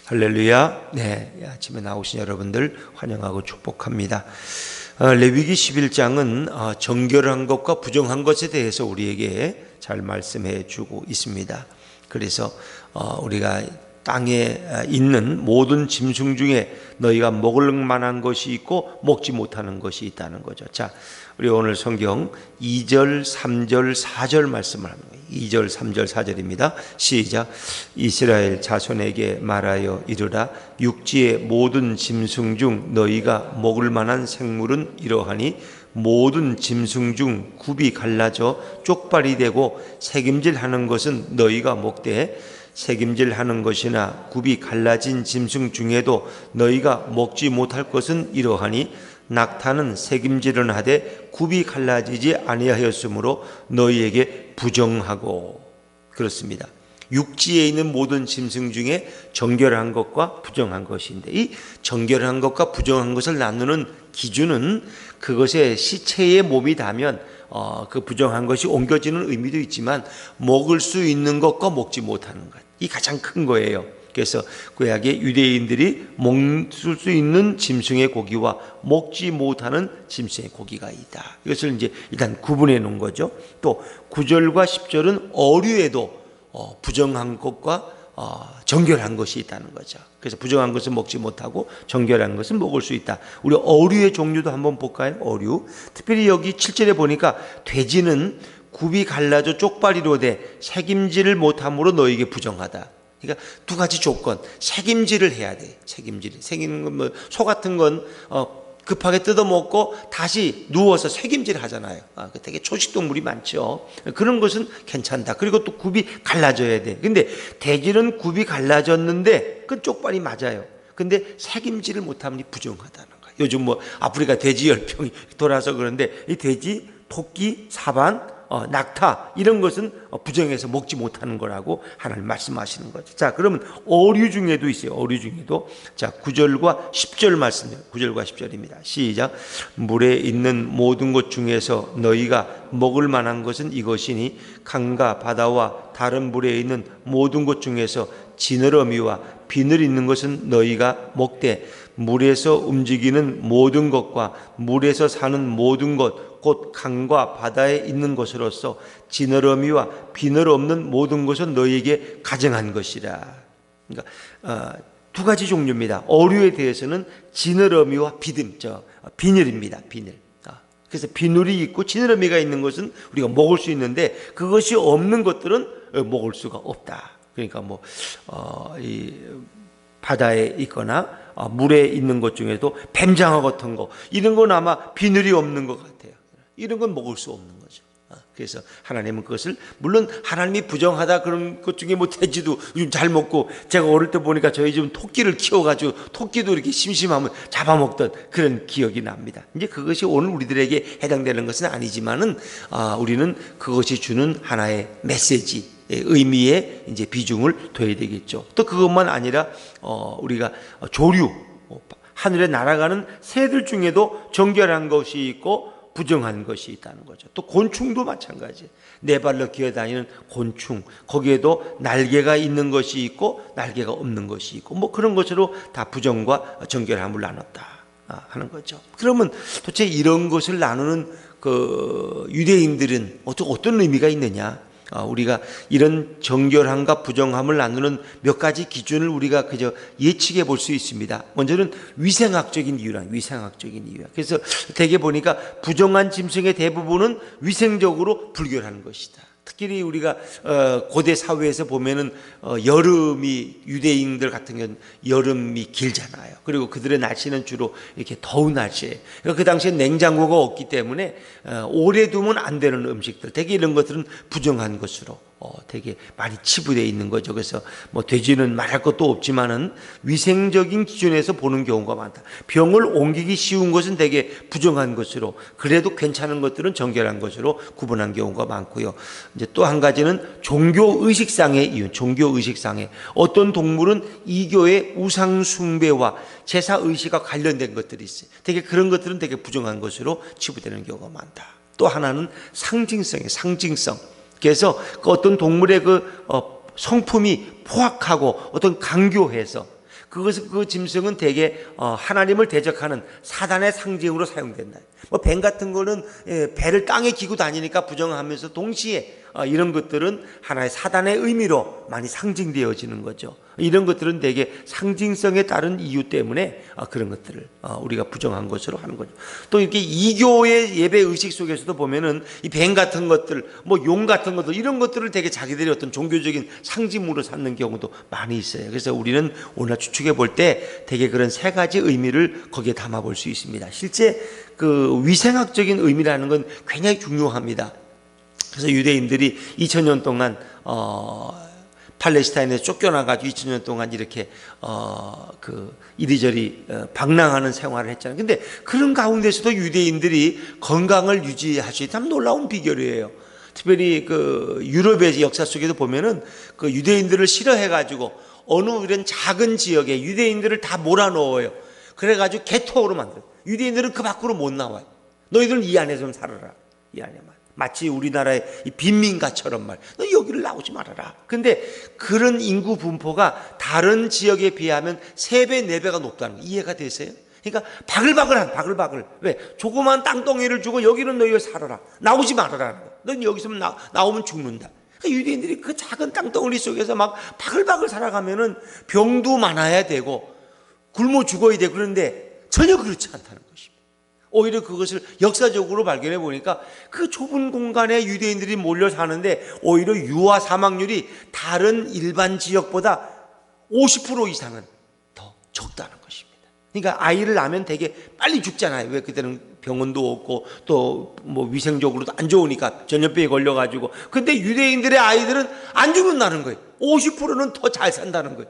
할렐루야. 네, 아침에 나오신 여러분들 환영하고 축복합니다. 레위기 11장은 정결한 것과 부정한 것에 대해서 우리에게 잘 말씀해 주고 있습니다. 그래서 우리가 땅에 있는 모든 짐승 중에 너희가 먹을 만한 것이 있고 먹지 못하는 것이 있다는 거죠. 자, 우리 오늘 성경 2절, 3절, 4절 말씀을 합니다. 2절, 3절, 4절입니다. 시작. 이스라엘 자손에게 말하여 이르라. 육지의 모든 짐승 중 너희가 먹을 만한 생물은 이러하니 모든 짐승 중 굽이 갈라져 쪽발이 되고 새김질하는 것은 너희가 먹되 새김질하는 것이나 굽이 갈라진 짐승 중에도 너희가 먹지 못할 것은 이러하니 낙타는 새김질은 하되 굽이 갈라지지 아니하였으므로 너희에게 부정하고. 그렇습니다. 육지에 있는 모든 짐승 중에 정결한 것과 부정한 것인데, 이 정결한 것과 부정한 것을 나누는 기준은 그것의 시체의 몸이 닿으면 그 부정한 것이 옮겨지는 의미도 있지만 먹을 수 있는 것과 먹지 못하는 것, 이 가장 큰 거예요. 그래서 구약의 유대인들이 먹을 수 있는 짐승의 고기와 먹지 못하는 짐승의 고기가 있다. 이것을 이제 일단 구분해 놓은 거죠. 또 9절과 10절은 어류에도 부정한 것과 정결한 것이 있다는 거죠. 그래서 부정한 것은 먹지 못하고 정결한 것은 먹을 수 있다. 우리 어류의 종류도 한번 볼까요? 어류. 특별히 여기 7절에 보니까 돼지는 굽이 갈라져 쪽발이로 돼 새김질을 못함으로 너에게 부정하다. 그러니까 두 가지 조건. 새김질을 해야 돼. 새기는 건 뭐 소 같은 건 급하게 뜯어먹고 다시 누워서 새김질 하잖아요. 되게 초식동물이 많죠. 그런 것은 괜찮다. 그리고 또 굽이 갈라져야 돼. 근데 돼지는 굽이 갈라졌는데 그 쪽발이 맞아요. 근데 새김질을 못하면 부정하다는 거예요. 요즘 뭐 아프리카 돼지 열병이 돌아서 그런데 이 돼지, 토끼, 사반, 낙타 이런 것은 부정해서 먹지 못하는 거라고 하나님 말씀하시는 거죠. 자, 그러면 어류 중에도 있어요. 어류 중에도. 자, 9절과 10절 말씀이에요. 9절과 10절입니다. 시작. 물에 있는 모든 것 중에서 너희가 먹을 만한 것은 이것이니 강과 바다와 다른 물에 있는 모든 것 중에서 지느러미와 비늘 있는 것은 너희가 먹되 물에서 움직이는 모든 것과 물에서 사는 모든 것 곧 강과 바다에 있는 것으로서 지느러미와 비늘 없는 모든 것은 너희에게 가증한 것이라. 그러니까 두 가지 종류입니다. 어류에 대해서는 지느러미와 비늘입니다. 비늘. 그래서 비늘이 있고 지느러미가 있는 것은 우리가 먹을 수 있는데 그것이 없는 것들은 먹을 수가 없다. 그러니까 이 바다에 있거나 물에 있는 것 중에도 뱀장어 같은 거 이런 건 아마 비늘이 없는 것 같아요. 이런 건 먹을 수 없는 거죠. 그래서 하나님은 그것을 물론 하나님이 부정하다 그런 것 중에 뭐 돼지도 요즘 잘 먹고 제가 어릴 때 보니까 저희 집 토끼를 키워가지고 토끼도 이렇게 심심하면 잡아먹던 그런 기억이 납니다. 이제 그것이 오늘 우리들에게 해당되는 것은 아니지만은 우리는 그것이 주는 하나의 메시지, 의미에 이제 비중을 둬야 되겠죠. 또 그것만 아니라 우리가 조류, 하늘에 날아가는 새들 중에도 정결한 것이 있고 부정한 것이 있다는 거죠. 또 곤충도 마찬가지. 네 발로 기어다니는 곤충, 거기에도 날개가 있는 것이 있고 날개가 없는 것이 있고 뭐 그런 것으로 다 부정과 정결함을 나눴다 하는 거죠. 그러면 도대체 이런 것을 나누는 그 유대인들은 어떤 의미가 있느냐? 우리가 이런 정결함과 부정함을 나누는 몇 가지 기준을 우리가 그저 예측해 볼 수 있습니다. 먼저는 위생학적인 이유라. 그래서 대개 보니까 부정한 짐승의 대부분은 위생적으로 불결한 것이다. 특히 우리가 고대 사회에서 보면은 여름이 유대인들 같은 경우는 여름이 길잖아요. 그리고 그들의 날씨는 주로 이렇게 더운 날씨예요. 그러니까 그 당시에 냉장고가 없기 때문에 오래 두면 안 되는 음식들, 되게 이런 것들은 부정한 것으로 되게 많이 치부되어 있는 거죠. 그래서 뭐 돼지는 말할 것도 없지만은 위생적인 기준에서 보는 경우가 많다. 병을 옮기기 쉬운 것은 되게 부정한 것으로, 그래도 괜찮은 것들은 정결한 것으로 구분한 경우가 많고요. 이제 또 한 가지는 종교 의식상의 이유, 어떤 동물은 이교의 우상 숭배와 제사 의식과 관련된 것들이 있어요. 되게 그런 것들은 되게 부정한 것으로 치부되는 경우가 많다. 또 하나는 상징성. 그래서 그 어떤 동물의 그 성품이 포악하고 어떤 강교해서 그 짐승은 대개 하나님을 대적하는 사단의 상징으로 사용된다. 뭐 뱀 같은 거는 배를 땅에 기고 다니니까 부정하면서 동시에 이런 것들은 하나의 사단의 의미로 많이 상징되어지는 거죠. 이런 것들은 대개 상징성에 따른 이유 때문에 그런 것들을 우리가 부정한 것으로 하는 거죠. 또 이렇게 이교의 예배 의식 속에서도 보면은 이 뱀 같은 것들, 뭐 용 같은 것들, 이런 것들을 되게 자기들의 어떤 종교적인 상징으로 삼는 경우도 많이 있어요. 그래서 우리는 오늘 추측해 볼 때 되게 그런 세 가지 의미를 거기에 담아 볼 수 있습니다. 실제 그 위생학적인 의미라는 건 굉장히 중요합니다. 그래서 유대인들이 2000년 동안 팔레스타인에서 쫓겨나가지고 2000년 동안 이렇게 이리저리 방랑하는 생활을 했잖아요. 근데 그런 가운데서도 유대인들이 건강을 유지할 수 있다면 놀라운 비결이에요. 특별히 그 유럽의 역사 속에도 보면은 그 유대인들을 싫어해가지고 어느 이런 작은 지역에 유대인들을 다 몰아넣어요. 그래가지고 개토로 만들어요. 유대인들은 그 밖으로 못 나와요. 너희들은 이 안에 좀 살아라. 이 안에만. 마치 우리나라의 빈민가처럼 너 여기를 나오지 말아라. 근데 그런 인구 분포가 다른 지역에 비하면 3배, 4배가 높다는 거 이해가 되세요? 그러니까 바글바글. 왜? 조그만 땅덩이를 주고 여기는 너희가 살아라. 나오지 말아라. 넌 여기서 나오면 죽는다. 그러니까 유대인들이 그 작은 땅덩어리 속에서 막 바글바글 살아가면은 병도 많아야 되고 굶어 죽어야 되고 그런데 전혀 그렇지 않다는 것입니다. 오히려 그것을 역사적으로 발견해 보니까 그 좁은 공간에 유대인들이 몰려 사는데 오히려 유아 사망률이 다른 일반 지역보다 50% 이상은 더 적다는 것입니다. 그러니까 아이를 낳으면 되게 빨리 죽잖아요. 왜? 그때는 병원도 없고 또 뭐 위생적으로도 안 좋으니까 전염병에 걸려가지고. 근데 유대인들의 아이들은 안 죽는다는 거예요. 50%는 더 잘 산다는 거예요.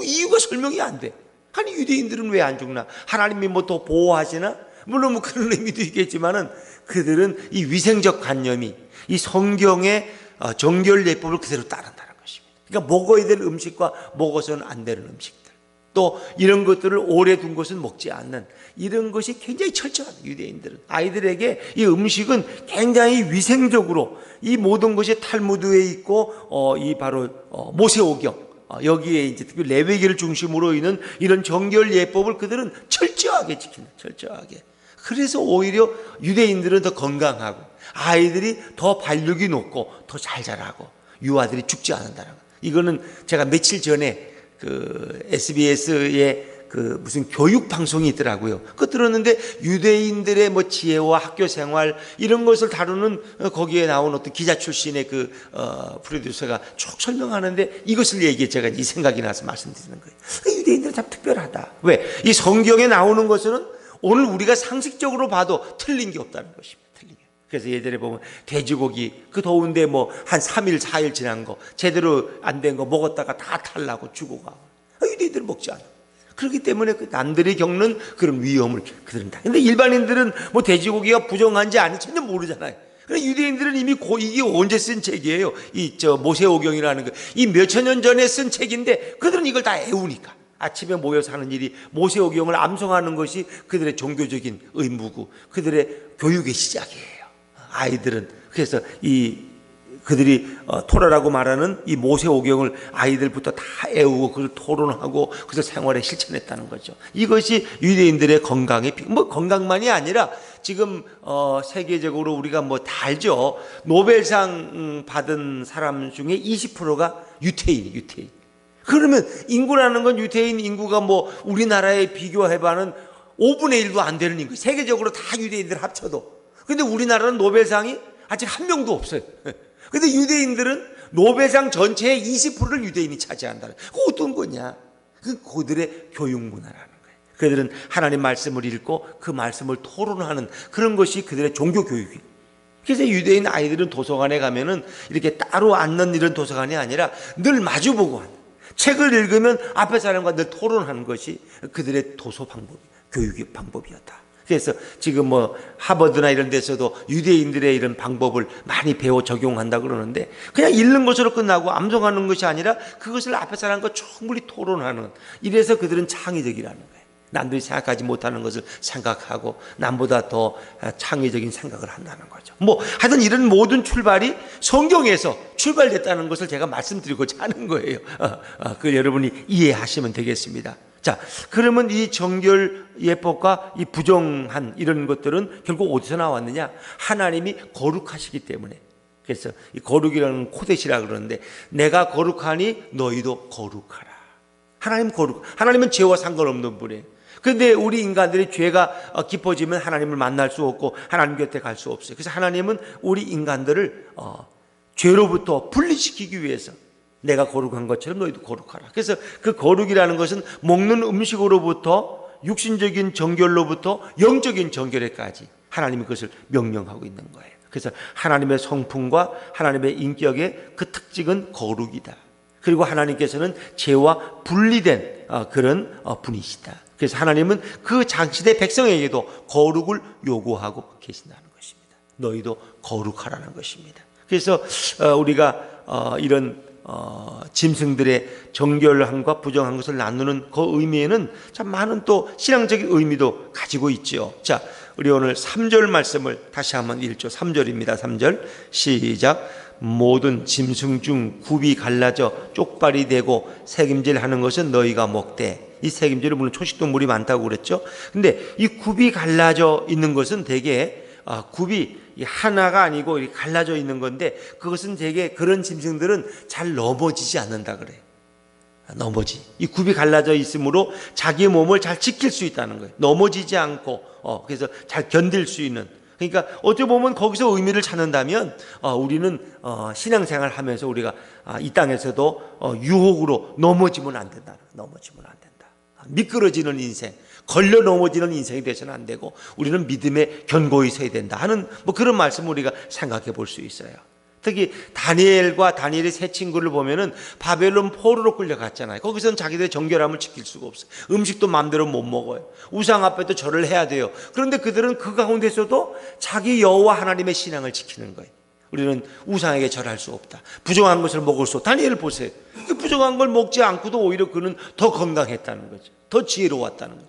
이유가 설명이 안 돼. 아니 유대인들은 왜 안 죽나? 하나님이 뭐 더 보호하시나? 물론 뭐 그런 의미도 있겠지만은 그들은 이 위생적 관념이 이 성경의 정결 예법을 그대로 따른다는 것입니다. 그러니까 먹어야 될 음식과 먹어서는 안 되는 음식들, 또 이런 것들을 오래 둔 것은 먹지 않는 이런 것이 굉장히 철저합니다. 유대인들은 아이들에게 이 음식은 굉장히 위생적으로 이 모든 것이 탈무드에 있고 이 바로 모세오경 여기에 이제 특히 레위기를 중심으로 있는 이런 정결 예법을 그들은 철저하게 지킨다. 철저하게. 그래서 오히려 유대인들은 더 건강하고 아이들이 더 발육이 높고 더 잘 자라고 유아들이 죽지 않는다는 거. 이거는 제가 며칠 전에 그 SBS의 그 무슨 교육 방송이 있더라고요. 그거 들었는데 유대인들의 뭐 지혜와 학교 생활 이런 것을 다루는 거기에 나온 어떤 기자 출신의 그 프로듀서가 쭉 설명하는데 이것을 얘기해 제가 이 생각이 나서 말씀드리는 거예요. 유대인들은 참 특별하다. 왜? 이 성경에 나오는 것은 오늘 우리가 상식적으로 봐도 틀린 게 없다는 것입니다. 틀린 게. 그래서 예전에 보면 돼지고기 그 더운데 뭐 한 3일 4일 지난 거 제대로 안 된 거 먹었다가 다 탈나고 죽어가. 유대인들은 먹지 않아. 그렇기 때문에 그 남들이 겪는 그런 위험을 그들은 다. 근데 일반인들은 뭐 돼지고기가 부정한지 아닌지 전혀 모르잖아요. 그래서 유대인들은 이미 이게 언제 쓴 책이에요? 모세오경이라는 거. 이 몇천 년 전에 쓴 책인데 그들은 이걸 다 애우니까. 아침에 모여서 하는 일이 모세오경을 암송하는 것이 그들의 종교적인 의무고 그들의 교육의 시작이에요. 아이들은 그래서 그들이 토라라고 말하는 이 모세오경을 아이들부터 다 애우고 그걸 토론하고 그래서 생활에 실천했다는 거죠. 이것이 유대인들의 건강의 뭐 건강만이 아니라 지금 세계적으로 우리가 뭐 다 알죠. 노벨상 받은 사람 중에 20%가 유태인. 그러면 인구라는 건 유태인 인구가 뭐 우리나라에 비교해봐는 5분의 1도 안 되는 인구. 세계적으로 다 유대인들 합쳐도. 근데 우리나라는 노벨상이 아직 한 명도 없어요. 근데 유대인들은 노벨상 전체의 20%를 유대인이 차지한다는. 그거 어떤 거냐? 그들의 교육 문화라는 거예요. 그들은 하나님 말씀을 읽고 그 말씀을 토론하는 그런 것이 그들의 종교 교육이에요. 그래서 유대인 아이들은 도서관에 가면은 이렇게 따로 앉는 이런 도서관이 아니라 늘 마주보고 하는. 책을 읽으면 앞에 사람과 늘 토론하는 것이 그들의 도서 방법, 교육의 방법이었다. 그래서 지금 뭐 하버드나 이런 데서도 유대인들의 이런 방법을 많이 배워 적용한다 그러는데 그냥 읽는 것으로 끝나고 암송하는 것이 아니라 그것을 앞에 사람과 충분히 토론하는, 이래서 그들은 창의적이라는 거예요. 남들이 생각하지 못하는 것을 생각하고 남보다 더 창의적인 생각을 한다는 거죠. 뭐 하여튼 이런 모든 출발이 성경에서 출발됐다는 것을 제가 말씀드리고자 하는 거예요. 그 여러분이 이해하시면 되겠습니다. 자, 그러면 이 정결 예법과 이 부정한 이런 것들은 결국 어디서 나왔느냐? 하나님이 거룩하시기 때문에. 그래서 이 거룩이라는 코데시라 그러는데, 내가 거룩하니 너희도 거룩하라. 하나님은 죄와 상관없는 분이에요. 그런데 우리 인간들이 죄가 깊어지면 하나님을 만날 수 없고 하나님 곁에 갈 수 없어요. 그래서 하나님은 우리 인간들을 죄로부터 분리시키기 위해서 내가 거룩한 것처럼 너희도 거룩하라. 그래서 그 거룩이라는 것은 먹는 음식으로부터 육신적인 정결로부터 영적인 정결에까지 하나님이 그것을 명령하고 있는 거예요. 그래서 하나님의 성품과 하나님의 인격의 그 특징은 거룩이다. 그리고 하나님께서는 죄와 분리된 그런 분이시다. 그래서 하나님은 그 장시대 백성에게도 거룩을 요구하고 계신다는 것입니다. 너희도 거룩하라는 것입니다. 그래서 우리가 이런 짐승들의 정결함과 부정한 것을 나누는 그 의미에는 참 많은 또 신앙적인 의미도 가지고 있죠. 자, 우리 오늘 3절 말씀을 다시 한번 읽죠. 3절입니다. 3절 시작. 모든 짐승 중 굽이 갈라져 쪽발이 되고 새김질하는 것은 너희가 먹되. 이 새김질은 물론 초식동물이 많다고 그랬죠. 근데 이 굽이 갈라져 있는 것은 대개 굽이 하나가 아니고 갈라져 있는 건데, 그것은 되게 그런 짐승들은 잘 넘어지지 않는다 그래요. 이 굽이 갈라져 있으므로 자기 몸을 잘 지킬 수 있다는 거예요. 넘어지지 않고 그래서 잘 견딜 수 있는. 그러니까 어떻게 보면 거기서 의미를 찾는다면 우리는 신앙생활 하면서 우리가 이 땅에서도 유혹으로 넘어지면 안 된다. 미끄러지는 인생, 걸려 넘어지는 인생이 되서는 안 되고 우리는 믿음에 견고히 서야 된다 하는 그런 말씀을 우리가 생각해 볼 수 있어요. 특히 다니엘과 다니엘의 세 친구를 보면은 바벨론 포로로 끌려갔잖아요. 거기서는 자기들의 정결함을 지킬 수가 없어요. 음식도 마음대로 못 먹어요. 우상 앞에도 절을 해야 돼요. 그런데 그들은 그 가운데서도 자기 여호와 하나님의 신앙을 지키는 거예요. 우리는 우상에게 절할 수 없다. 부정한 것을 먹을 수 없다. 다니엘을 보세요. 그 부정한 걸 먹지 않고도 오히려 그는 더 건강했다는 거죠. 더 지혜로웠다는 거죠.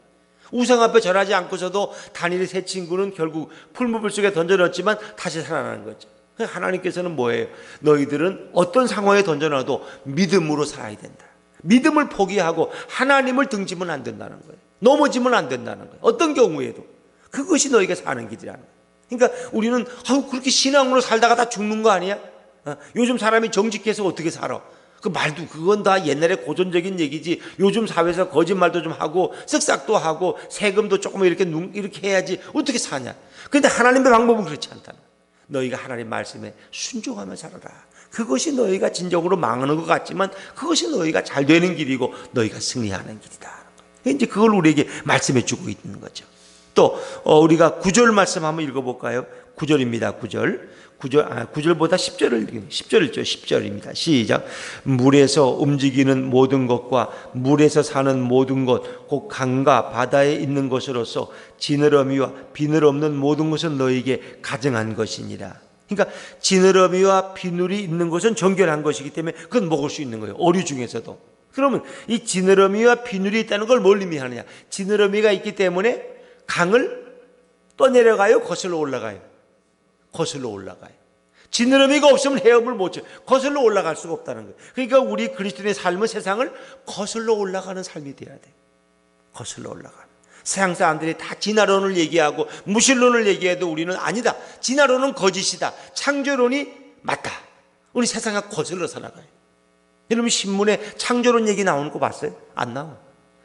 우상 앞에 절하지 않고서도 다니엘의 세 친구는 결국 풀무불 속에 던져넣었지만 다시 살아나는 거죠. 하나님께서는 뭐예요? 너희들은 어떤 상황에 던져놔도 믿음으로 살아야 된다. 믿음을 포기하고 하나님을 등지면 안 된다는 거예요. 넘어지면 안 된다는 거예요. 어떤 경우에도. 그것이 너희가 사는 길이라는 거예요. 그러니까 우리는 그렇게 신앙으로 살다가 다 죽는 거 아니야? 요즘 사람이 정직해서 어떻게 살아? 그 말도 그건 다 옛날에 고전적인 얘기지. 요즘 사회에서 거짓말도 좀 하고 쓱싹도 하고 세금도 조금 이렇게 해야지 어떻게 사냐? 그런데 하나님의 방법은 그렇지 않다는 거예요. 너희가 하나님 말씀에 순종하며 살아라. 그것이 너희가 진정으로 망하는 것 같지만 그것이 너희가 잘 되는 길이고 너희가 승리하는 길이다. 이제 그걸 우리에게 말씀해 주고 있는 거죠. 또 우리가 9절 말씀 한번 읽어볼까요? 9절입니다. 9절보다 10절을 읽으면 10절 읽죠. 10절입니다. 시작. 물에서 움직이는 모든 것과 물에서 사는 모든 것, 곧 강과 바다에 있는 것으로서 지느러미와 비늘 없는 모든 것은 너에게 가증한 것이니라. 그러니까 지느러미와 비늘이 있는 것은 정결한 것이기 때문에 그건 먹을 수 있는 거예요. 어류 중에서도. 그러면 이 지느러미와 비늘이 있다는 걸 뭘 의미하느냐? 지느러미가 있기 때문에 강을 떠내려가요? 거슬러 올라가요? 거슬러 올라가요. 지느러미가 없으면 헤엄을 못 쳐요. 거슬러 올라갈 수가 없다는 거예요. 그러니까 우리 그리스도인의 삶은 세상을 거슬러 올라가는 삶이 돼야 돼요. 거슬러 올라가는. 세상 사람들이 다 진화론을 얘기하고 무신론을 얘기해도 우리는 아니다. 진화론은 거짓이다. 창조론이 맞다. 우리 세상에 거슬러 살아가요. 여러분 신문에 창조론 얘기 나오는 거 봤어요? 안 나와.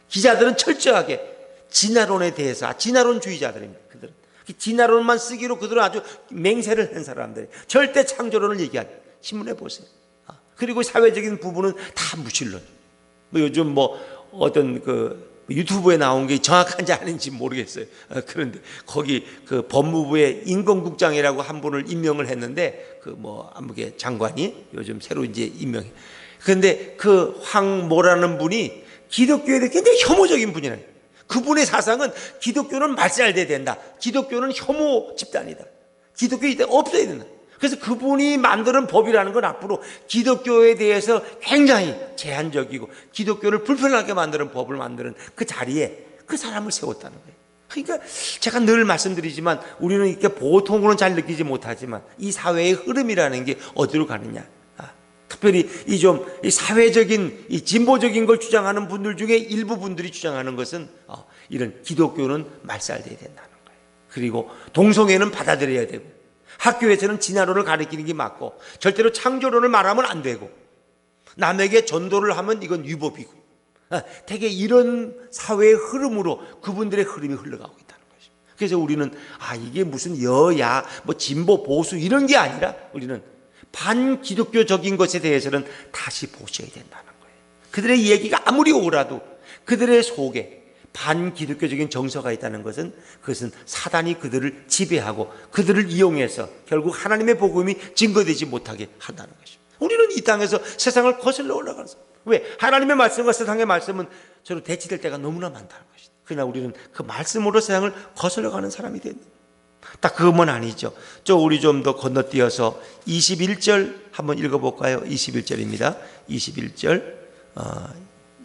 기자들은 철저하게 진화론에 대해서 진화론주의자들입니다. 그들은 진화론만 쓰기로 그들은 아주 맹세를 한 사람들이 절대 창조론을 얘기하지. 신문에 보세요. 그리고 사회적인 부분은 다 무신론. 요즘 어떤 유튜브에 나온 게 정확한지 아닌지 모르겠어요. 그런데 거기 그 법무부의 인권국장이라고 한 분을 임명을 했는데 아무게 장관이 요즘 새로 이제 임명해. 그런데 그 황모라는 분이 기독교에 대해 굉장히 혐오적인 분이라요. 그분의 사상은 기독교는 말살돼야 된다. 기독교는 혐오 집단이다. 기독교에 없어야 된다. 그래서 그분이 만드는 법이라는 건 앞으로 기독교에 대해서 굉장히 제한적이고 기독교를 불편하게 만드는 법을 만드는 그 자리에 그 사람을 세웠다는 거예요. 그러니까 제가 늘 말씀드리지만 우리는 이렇게 보통으로는 잘 느끼지 못하지만 이 사회의 흐름이라는 게 어디로 가느냐. 특별히 이 사회적인 이 진보적인 걸 주장하는 분들 중에 일부 분들이 주장하는 것은 이런 기독교는 말살돼야 된다는 거예요. 그리고 동성애는 받아들여야 되고 학교에서는 진화론을 가르치는 게 맞고 절대로 창조론을 말하면 안 되고 남에게 전도를 하면 이건 위법이고 되게 이런 사회의 흐름으로 그분들의 흐름이 흘러가고 있다는 것입니다. 그래서 우리는 이게 무슨 여야 뭐 진보 보수 이런 게 아니라 우리는 반기독교적인 것에 대해서는 다시 보셔야 된다는 거예요. 그들의 얘기가 아무리 옳아도 그들의 속에 반기독교적인 정서가 있다는 것은 그것은 사단이 그들을 지배하고 그들을 이용해서 결국 하나님의 복음이 증거되지 못하게 한다는 것입니다. 우리는 이 땅에서 세상을 거슬러 올라가는 사람. 왜? 하나님의 말씀과 세상의 말씀은 서로 대치될 때가 너무나 많다는 것이다. 그러나 우리는 그 말씀으로 세상을 거슬러 가는 사람이 됐는. 딱 그것만 아니죠. 우리 좀 더 건너뛰어서 21절 한번 읽어볼까요? 21절입니다. 21절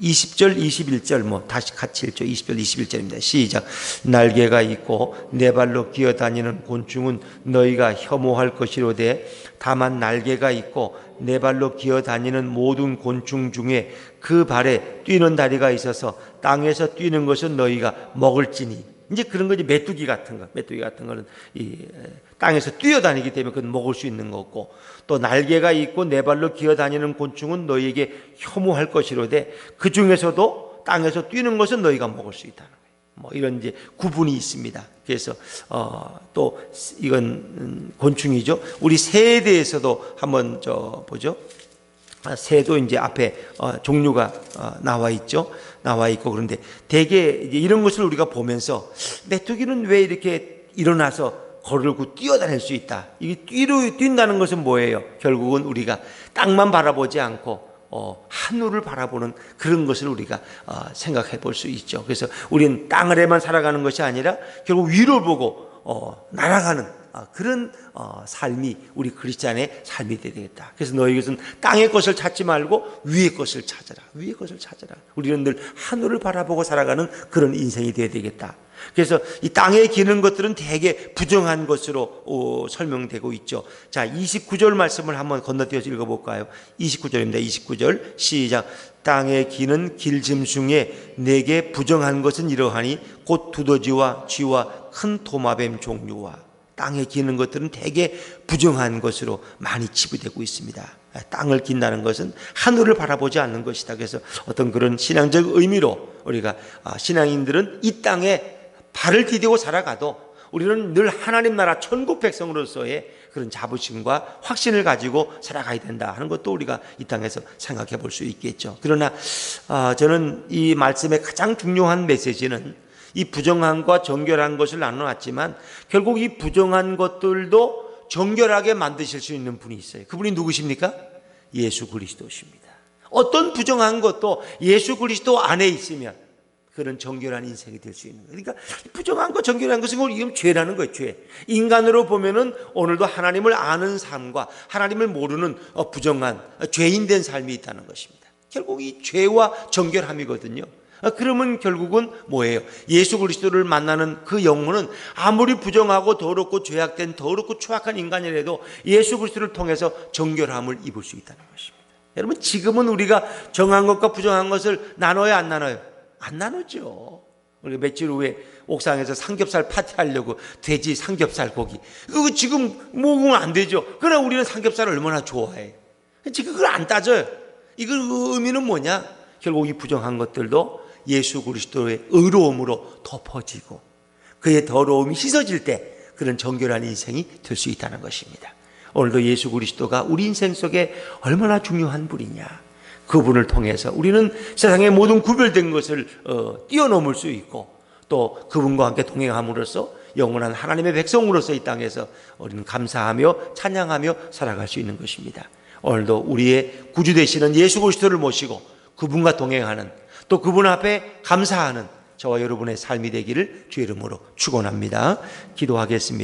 20절 21절 다시 같이 읽죠. 20절 21절입니다. 시작. 날개가 있고 네 발로 기어다니는 곤충은 너희가 혐오할 것이로되 다만 날개가 있고 네 발로 기어다니는 모든 곤충 중에 그 발에 뛰는 다리가 있어서 땅에서 뛰는 것은 너희가 먹을지니. 이제 그런 거지. 메뚜기 같은 거는 이 땅에서 뛰어다니기 때문에 그건 먹을 수 있는 거고, 또 날개가 있고 네 발로 기어다니는 곤충은 너희에게 혐오할 것이로되 그 중에서도 땅에서 뛰는 것은 너희가 먹을 수 있다는 거예요. 이런 이제 구분이 있습니다. 그래서 또 이건 곤충이죠. 우리 새에 대해서도 한번 보죠. 새도 이제 앞에 종류가 나와 있죠. 나와 있고, 그런데 대개 이런 것을 우리가 보면서 메뚜기는 왜 이렇게 일어나서 걸고 뛰어다닐 수 있다. 이게 뛴다는 것은 뭐예요? 결국은 우리가 땅만 바라보지 않고 하늘을 바라보는 그런 것을 우리가 생각해 볼 수 있죠. 그래서 우리는 땅 아래만 살아가는 것이 아니라 결국 위를 보고 날아가는 그런 삶이 우리 그리스도인의 삶이 되어야 되겠다. 그래서 너희 것은 땅의 것을 찾지 말고 위의 것을 찾아라. 위의 것을 찾아라. 우리는 늘 하늘을 바라보고 살아가는 그런 인생이 되어야 되겠다. 그래서 이 땅에 기는 것들은 대개 부정한 것으로 설명되고 있죠. 자, 29절 말씀을 한번 건너뛰어서 읽어볼까요? 29절입니다. 29절 시작. 땅에 기는 길짐승에 내게 부정한 것은 이러하니 곧 두더지와 쥐와 큰 도마뱀 종류와. 땅에 기는 것들은 대개 부정한 것으로 많이 치부되고 있습니다. 땅을 긴다는 것은 하늘을 바라보지 않는 것이다. 그래서 어떤 그런 신앙적 의미로 우리가 신앙인들은 이 땅에 발을 디디고 살아가도 우리는 늘 하나님 나라 천국 백성으로서의 그런 자부심과 확신을 가지고 살아가야 된다 하는 것도 우리가 이 땅에서 생각해 볼 수 있겠죠. 그러나 저는 이 말씀의 가장 중요한 메시지는 이 부정한과 정결한 것을 나눠놨지만 결국 이 부정한 것들도 정결하게 만드실 수 있는 분이 있어요. 그분이 누구십니까? 예수 그리스도십니다. 어떤 부정한 것도 예수 그리스도 안에 있으면 그런 정결한 인생이 될 수 있는 거예요. 그러니까 부정한 것, 정결한 것은 이건 죄라는 거예요. 죄. 인간으로 보면은 오늘도 하나님을 아는 삶과 하나님을 모르는 부정한 죄인된 삶이 있다는 것입니다. 결국 이 죄와 정결함이거든요. 그러면 결국은 뭐예요? 예수 그리스도를 만나는 그 영혼은 아무리 부정하고 더럽고 죄악된 더럽고 추악한 인간이라도 예수 그리스도를 통해서 정결함을 입을 수 있다는 것입니다. 여러분, 지금은 우리가 정한 것과 부정한 것을 나눠요, 안 나눠요? 안 나누죠. 우리 며칠 후에 옥상에서 삼겹살 파티하려고 돼지 삼겹살 고기, 그거 지금 먹으면 안 되죠. 그러나 우리는 삼겹살을 얼마나 좋아해. 지금 그걸 안 따져요. 이걸 의미는 뭐냐? 결국 이 부정한 것들도 예수 그리스도의 의로움으로 덮어지고 그의 더러움이 씻어질 때 그런 정결한 인생이 될 수 있다는 것입니다. 오늘도 예수 그리스도가 우리 인생 속에 얼마나 중요한 분이냐, 그분을 통해서 우리는 세상의 모든 구별된 것을 뛰어넘을 수 있고 또 그분과 함께 동행함으로써 영원한 하나님의 백성으로서 이 땅에서 우리는 감사하며 찬양하며 살아갈 수 있는 것입니다. 오늘도 우리의 구주 되시는 예수 그리스도를 모시고 그분과 동행하는, 또 그분 앞에 감사하는 저와 여러분의 삶이 되기를 주의 이름으로 축원합니다. 기도하겠습니다.